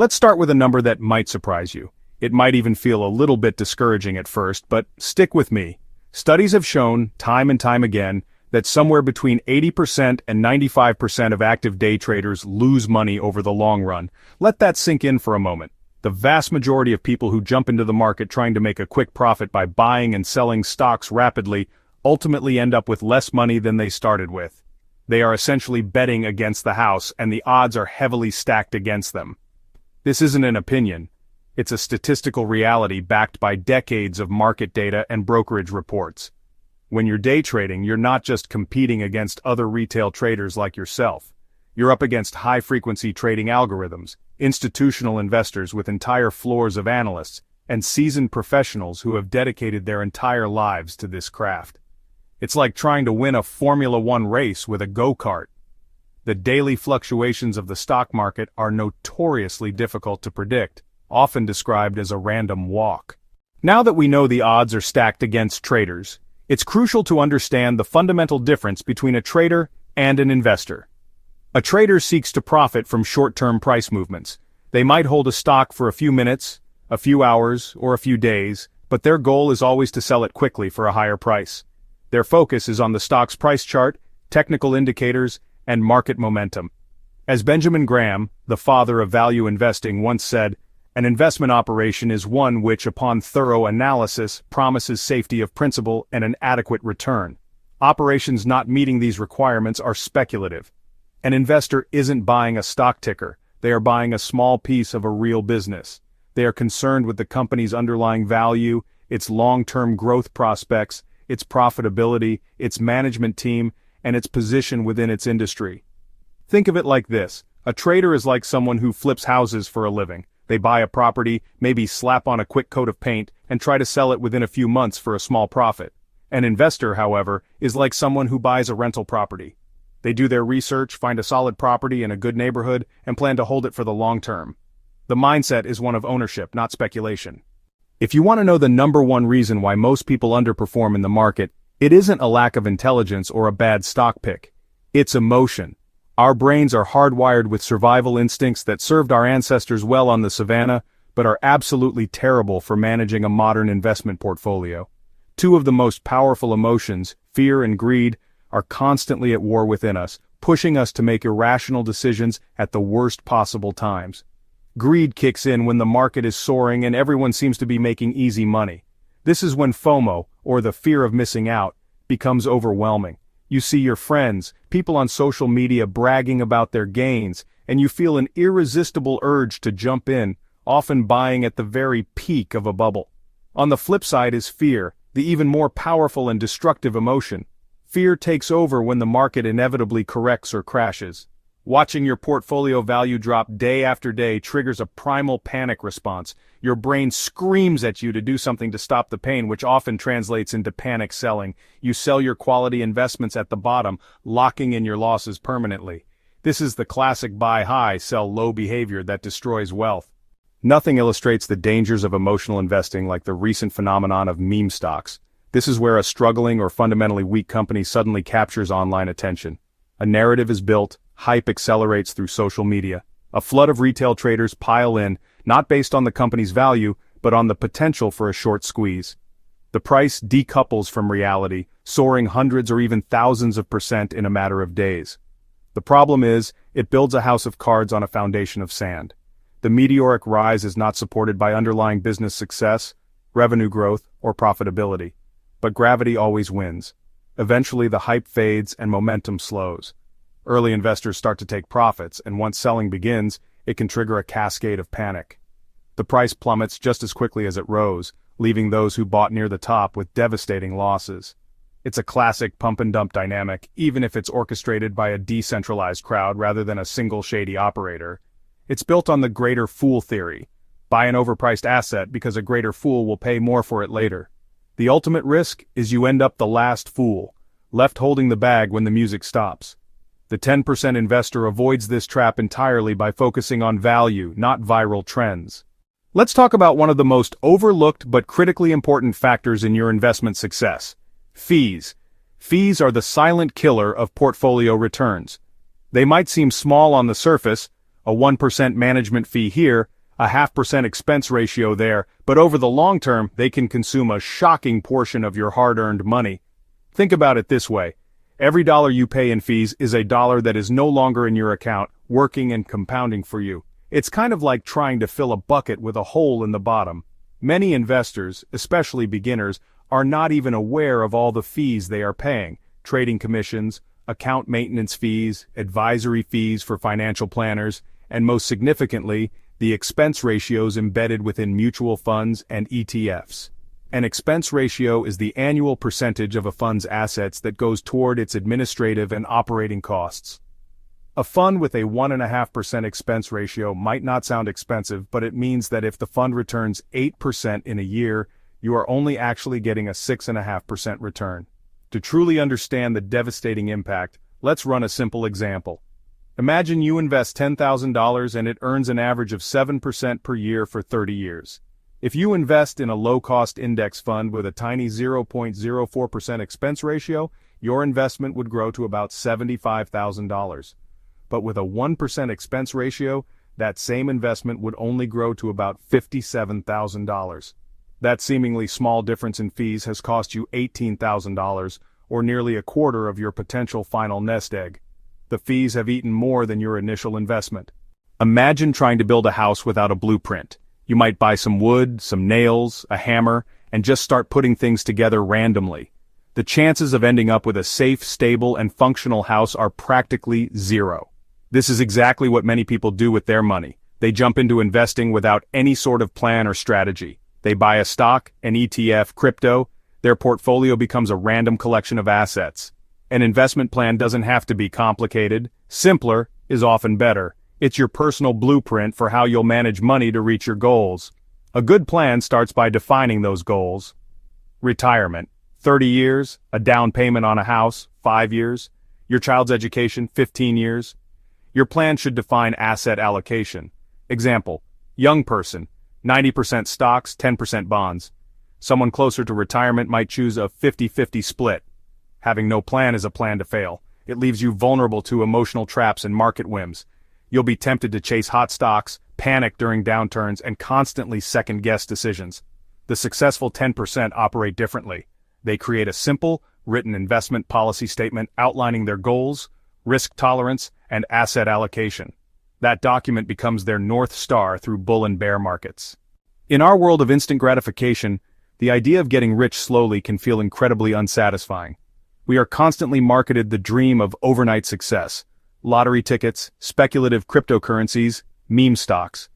Let's start with a number that might surprise you. It might even feel a little bit discouraging at first, but stick with me. Studies have shown, time and time again, that somewhere between 80% and 95% of active day traders lose money over the long run. Let that sink in for a moment. The vast majority of people who jump into the market trying to make a quick profit by buying and selling stocks rapidly ultimately end up with less money than they started with. They are essentially betting against the house, and the odds are heavily stacked against them. This isn't an opinion. It's a statistical reality backed by decades of market data and brokerage reports. When you're day trading, you're not just competing against other retail traders like yourself. You're up against high-frequency trading algorithms, institutional investors with entire floors of analysts, and seasoned professionals who have dedicated their entire lives to this craft. It's like trying to win a Formula One race with a go-kart. The daily fluctuations of the stock market are notoriously difficult to predict, often described as a random walk. Now that we know the odds are stacked against traders, it's crucial to understand the fundamental difference between a trader and an investor. A trader seeks to profit from short-term price movements. They might hold a stock for a few minutes, a few hours, or a few days, but their goal is always to sell it quickly for a higher price. Their focus is on the stock's price chart, technical indicators, and market momentum. As Benjamin Graham, the father of value investing, once said, "An investment operation is one which, upon thorough analysis, promises safety of principal and an adequate return. Operations not meeting these requirements are speculative." An investor isn't buying a stock ticker, they are buying a small piece of a real business. They are concerned with the company's underlying value, its long-term growth prospects, its profitability, its management team, and its position within its industry. Think of it like this: a trader is like someone who flips houses for a living. They buy a property, maybe slap on a quick coat of paint, and try to sell it within a few months for a small profit. An investor, however, is like someone who buys a rental property. They do their research, find a solid property in a good neighborhood, and plan to hold it for the long term. The mindset is one of ownership, not speculation. If you want to know the number one reason why most people underperform in the market, it isn't a lack of intelligence or a bad stock pick. It's emotion. Our brains are hardwired with survival instincts that served our ancestors well on the savannah, but are absolutely terrible for managing a modern investment portfolio. Two of the most powerful emotions, fear and greed, are constantly at war within us, pushing us to make irrational decisions at the worst possible times. Greed kicks in when the market is soaring and everyone seems to be making easy money. This is when FOMO, or the fear of missing out, becomes overwhelming. You see your friends, people on social media bragging about their gains, and you feel an irresistible urge to jump in, often buying at the very peak of a bubble. On the flip side is fear, the even more powerful and destructive emotion. Fear takes over when the market inevitably corrects or crashes. Watching your portfolio value drop day after day triggers a primal panic response. Your brain screams at you to do something to stop the pain, which often translates into panic selling. You sell your quality investments at the bottom, locking in your losses permanently. This is the classic buy high, sell low behavior that destroys wealth. Nothing illustrates the dangers of emotional investing like the recent phenomenon of meme stocks. This is where a struggling or fundamentally weak company suddenly captures online attention. A narrative is built, hype accelerates through social media. A flood of retail traders pile in, not based on the company's value, but on the potential for a short squeeze. The price decouples from reality, soaring hundreds or even thousands of % in a matter of days. The problem is, it builds a house of cards on a foundation of sand. The meteoric rise is not supported by underlying business success, revenue growth, or profitability. But gravity always wins. Eventually the hype fades and momentum slows. Early investors start to take profits, and once selling begins, it can trigger a cascade of panic. The price plummets just as quickly as it rose, leaving those who bought near the top with devastating losses. It's a classic pump-and-dump dynamic, even if it's orchestrated by a decentralized crowd rather than a single shady operator. It's built on the greater fool theory. Buy an overpriced asset because a greater fool will pay more for it later. The ultimate risk is you end up the last fool, left holding the bag when the music stops. The 10% investor avoids this trap entirely by focusing on value, not viral trends. Let's talk about one of the most overlooked but critically important factors in your investment success: fees. Fees are the silent killer of portfolio returns. They might seem small on the surface, A 1% management fee here, a 0.5% expense ratio there, but over the long term, they can consume a shocking portion of your hard-earned money. Think about it this way. Every dollar you pay in fees is a dollar that is no longer in your account, working and compounding for you. It's kind of like trying to fill a bucket with a hole in the bottom. Many investors, especially beginners, are not even aware of all the fees they are paying: trading commissions, account maintenance fees, advisory fees for financial planners, and most significantly, the expense ratios embedded within mutual funds and ETFs. An expense ratio is the annual percentage of a fund's assets that goes toward its administrative and operating costs. A fund with a 1.5% expense ratio might not sound expensive, but it means that if the fund returns 8% in a year, you are only actually getting a 6.5% return. To truly understand the devastating impact, let's run a simple example. Imagine you invest $10,000 and it earns an average of 7% per year for 30 years. If you invest in a low-cost index fund with a tiny 0.04% expense ratio, your investment would grow to about $75,000. But with a 1% expense ratio, that same investment would only grow to about $57,000. That seemingly small difference in fees has cost you $18,000, or nearly a quarter of your potential final nest egg. The fees have eaten more than your initial investment. Imagine trying to build a house without a blueprint. You might buy some wood, some nails, a hammer, and just start putting things together randomly. The chances of ending up with a safe, stable, and functional house are practically zero. This is exactly what many people do with their money. They jump into investing without any sort of plan or strategy. They buy a stock, an ETF, crypto. Their portfolio becomes a random collection of assets. An investment plan doesn't have to be complicated. Simpler is often better. It's your personal blueprint for how you'll manage money to reach your goals. A good plan starts by defining those goals. Retirement: 30 years, a down payment on a house, 5 years. Your child's education, 15 years. Your plan should define asset allocation. Example: young person, 90% stocks, 10% bonds. Someone closer to retirement might choose a 50-50 split. Having no plan is a plan to fail. It leaves you vulnerable to emotional traps and market whims. You'll be tempted to chase hot stocks, panic during downturns, and constantly second-guess decisions. The successful 10% operate differently. They create a simple, written investment policy statement outlining their goals, risk tolerance, and asset allocation. That document becomes their North Star through bull and bear markets. In our world of instant gratification, the idea of getting rich slowly can feel incredibly unsatisfying. We are constantly marketed the dream of overnight success: lottery tickets, speculative cryptocurrencies, meme stocks.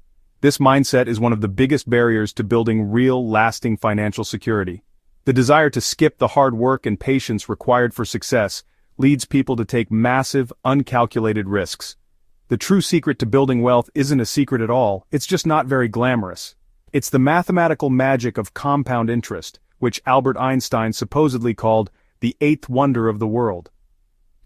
This mindset is one of the biggest barriers to building real, lasting financial security. The desire to skip the hard work and patience required for success leads people to take massive, uncalculated risks. The true secret to building wealth isn't a secret at all, it's just not very glamorous. It's the mathematical magic of compound interest, which Albert Einstein supposedly called the eighth wonder of the world.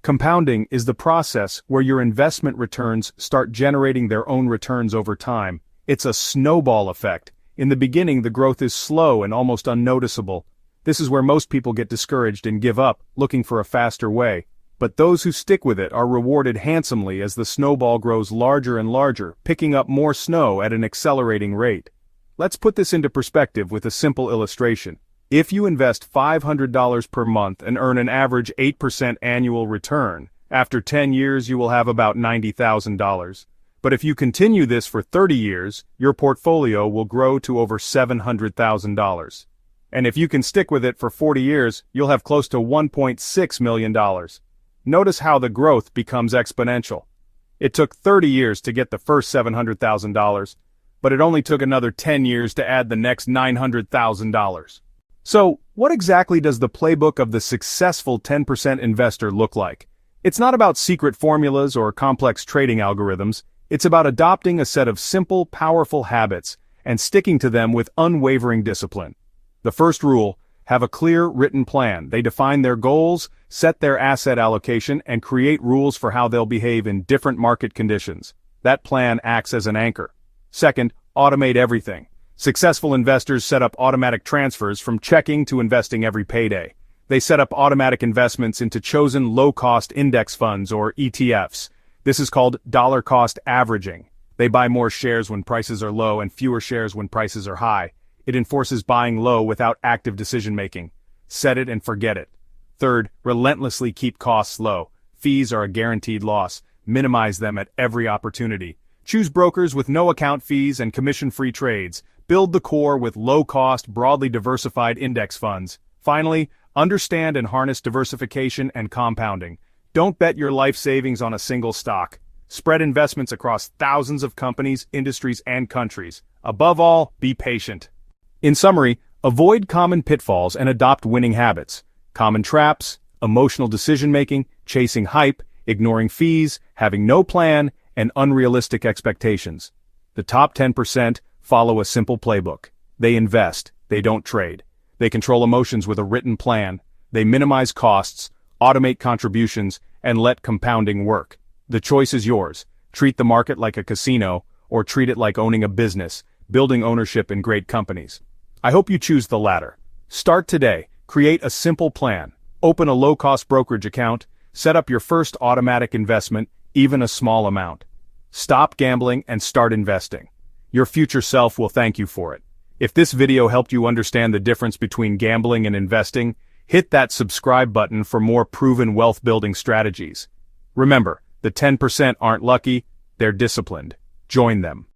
Compounding is the process where your investment returns start generating their own returns over time. It's a snowball effect. In the beginning, the growth is slow and almost unnoticeable. This is where most people get discouraged and give up, looking for a faster way. But those who stick with it are rewarded handsomely as the snowball grows larger and larger, picking up more snow at an accelerating rate. Let's put this into perspective with a simple illustration. If you invest $500 per month and earn an average 8% annual return, after 10 years you will have about $90,000. But if you continue this for 30 years, your portfolio will grow to over $700,000. And if you can stick with it for 40 years, you'll have close to $1.6 million. Notice how the growth becomes exponential. It took 30 years to get the first $700,000, but it only took another 10 years to add the next $900,000. So, what exactly does the playbook of the successful 10% investor look like? It's not about secret formulas or complex trading algorithms. It's about adopting a set of simple, powerful habits and sticking to them with unwavering discipline. The first rule: have a clear, written plan. They define their goals, set their asset allocation, and create rules for how they'll behave in different market conditions. That plan acts as an anchor. Second, automate everything. Successful investors set up automatic transfers from checking to investing every payday. They set up automatic investments into chosen low-cost index funds or ETFs. This is called dollar-cost averaging. They buy more shares when prices are low and fewer shares when prices are high. It enforces buying low without active decision-making. Set it and forget it. Third, relentlessly keep costs low. Fees are a guaranteed loss. Minimize them at every opportunity. Choose brokers with no account fees and commission-free trades. Build the core with low-cost, broadly diversified index funds. Finally, understand and harness diversification and compounding. Don't bet your life savings on a single stock. Spread investments across thousands of companies, industries, and countries. Above all, be patient. In summary, avoid common pitfalls and adopt winning habits. Common traps: emotional decision-making, chasing hype, ignoring fees, having no plan, and unrealistic expectations. The top 10% follow a simple playbook. They invest, they don't trade. They control emotions with a written plan. They minimize costs, automate contributions, and let compounding work. The choice is yours. Treat the market like a casino, or treat it like owning a business, building ownership in great companies. I hope you choose the latter. Start today. Create a simple plan. Open a low-cost brokerage account. Set up your first automatic investment, even a small amount. Stop gambling and start investing. Your future self will thank you for it. If this video helped you understand the difference between gambling and investing, hit that subscribe button for more proven wealth-building strategies. Remember, the 10% aren't lucky, they're disciplined. Join them.